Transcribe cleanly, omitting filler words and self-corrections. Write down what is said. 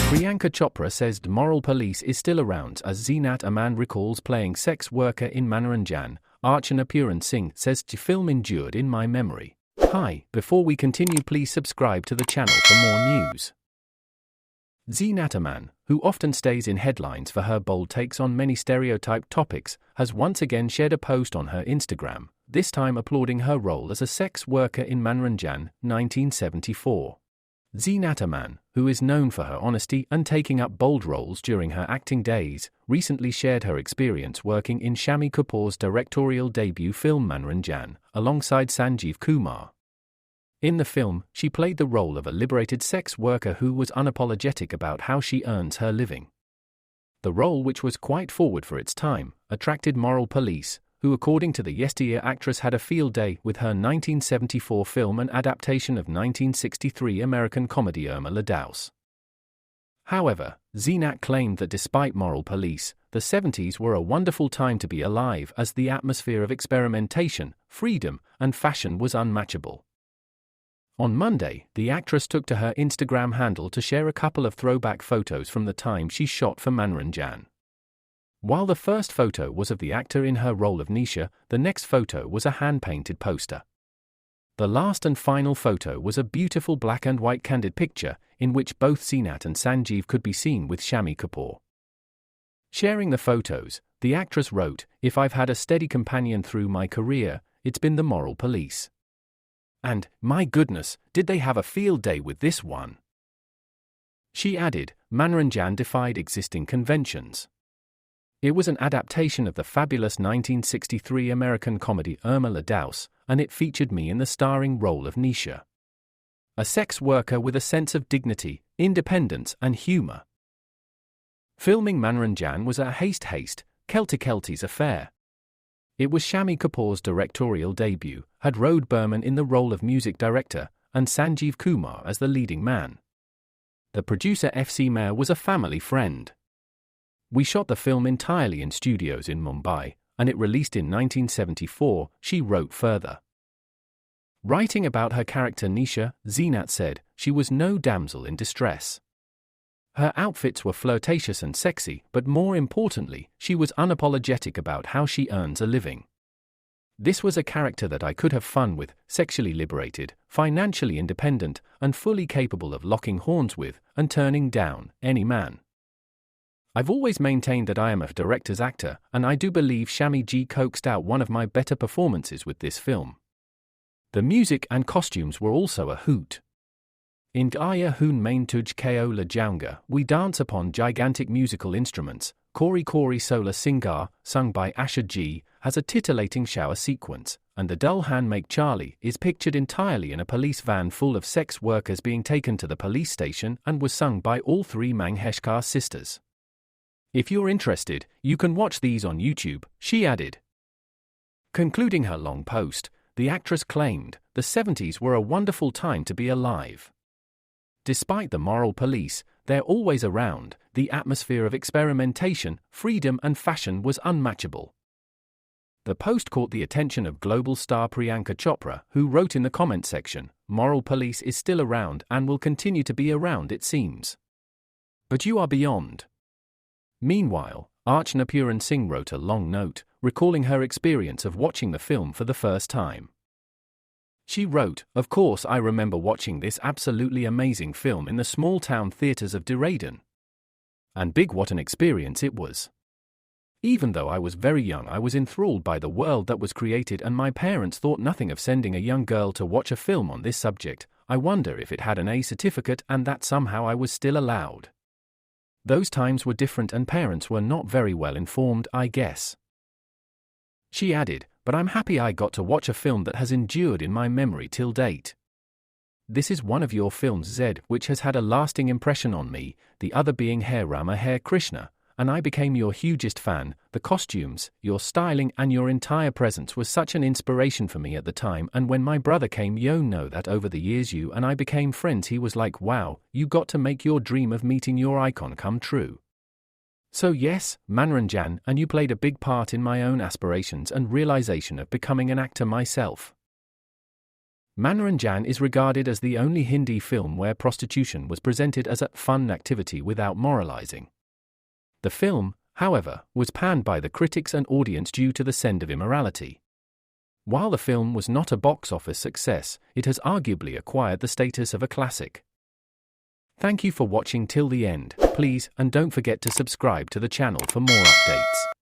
Priyanka Chopra says the moral police is still around as Zeenat Aman recalls playing sex worker in Manoranjan. Archana Puran Singh says the film endured in my memory. Hi, before we continue, please subscribe to the channel for more news. Zeenat Aman, who often stays in headlines for her bold takes on many stereotyped topics, has once again shared a post on her Instagram, this time applauding her role as a sex worker in Manoranjan, 1974. Zeenat Aman, who is known for her honesty and taking up bold roles during her acting days, recently shared her experience working in Shammi Kapoor's directorial debut film Manoranjan, alongside Sanjeev Kumar. In the film, she played the role of a liberated sex worker who was unapologetic about how she earns her living. The role, which was quite forward for its time, attracted moral police, who according to the yesteryear actress had a field day with her 1974 film and adaptation of 1963 American comedy Irma le Douce. However, Zeenat claimed that despite moral police, the 70s were a wonderful time to be alive as the atmosphere of experimentation, freedom, and fashion was unmatchable. On Monday, the actress took to her Instagram handle to share a couple of throwback photos from the time she shot for Manoranjan. While the first photo was of the actor in her role of Nisha, the next photo was a hand-painted poster. The last and final photo was a beautiful black and white candid picture, in which both Zeenat and Sanjeev could be seen with Shammi Kapoor. Sharing the photos, the actress wrote, "If I've had a steady companion through my career, it's been the moral police. And, my goodness, did they have a field day with this one?" She added, "Manoranjan defied existing conventions. It was an adaptation of the fabulous 1963 American comedy Irma le Douce, and it featured me in the starring role of Nisha. A sex worker with a sense of dignity, independence and humor. Filming Manoranjan was a Kelty affair. It was Shammi Kapoor's directorial debut, had Rode Burman in the role of music director, and Sanjeev Kumar as the leading man. The producer FC Mayer was a family friend. We shot the film entirely in studios in Mumbai, and it released in 1974, she wrote further. Writing about her character Nisha, Zeenat said, she was no damsel in distress. Her outfits were flirtatious and sexy, but more importantly, she was unapologetic about how she earns a living. This was a character that I could have fun with, sexually liberated, financially independent, and fully capable of locking horns with, and turning down, any man. I've always maintained that I am a director's actor, and I do believe Shammi Ji coaxed out one of my better performances with this film. The music and costumes were also a hoot. In Gaya Hoon Main Tuj Ko La Jaunga, we dance upon gigantic musical instruments. Kori Kori Sola Singar, sung by Asha Ji, has a titillating shower sequence, and the Dulhan Make Charlie is pictured entirely in a police van full of sex workers being taken to the police station and was sung by all three Mangheshkar sisters. If you're interested, you can watch these on YouTube, she added. Concluding her long post, the actress claimed, the 70s were a wonderful time to be alive. Despite the moral police, they're always around, the atmosphere of experimentation, freedom and fashion was unmatchable. The post caught the attention of global star Priyanka Chopra, who wrote in the comment section, "Moral police is still around and will continue to be around, it seems. But you are beyond." Meanwhile, Archana Puran Singh wrote a long note, recalling her experience of watching the film for the first time. She wrote, "Of course I remember watching this absolutely amazing film in the small-town theatres of Dehradun. And big what an experience it was. Even though I was very young, I was enthralled by the world that was created, and my parents thought nothing of sending a young girl to watch a film on this subject. I wonder if it had an A certificate and that somehow I was still allowed. Those times were different and parents were not very well informed, I guess." She added, "But I'm happy I got to watch a film that has endured in my memory till date. This is one of your films, Zed, which has had a lasting impression on me, the other being Hare Rama Hare Krishna, and I became your hugest fan. The costumes, your styling and your entire presence was such an inspiration for me at the time, and when my brother came, you know that over the years you and I became friends. He was like, wow, you got to make your dream of meeting your icon come true. So yes, Manoranjan, and you played a big part in my own aspirations and realization of becoming an actor myself." Manoranjan is regarded as the only Hindi film where prostitution was presented as a fun activity without moralizing. The film, however, was panned by the critics and audience due to the sense of immorality. While the film was not a box office success, it has arguably acquired the status of a classic. Thank you for watching till the end. Please, and don't forget to subscribe to the channel for more updates.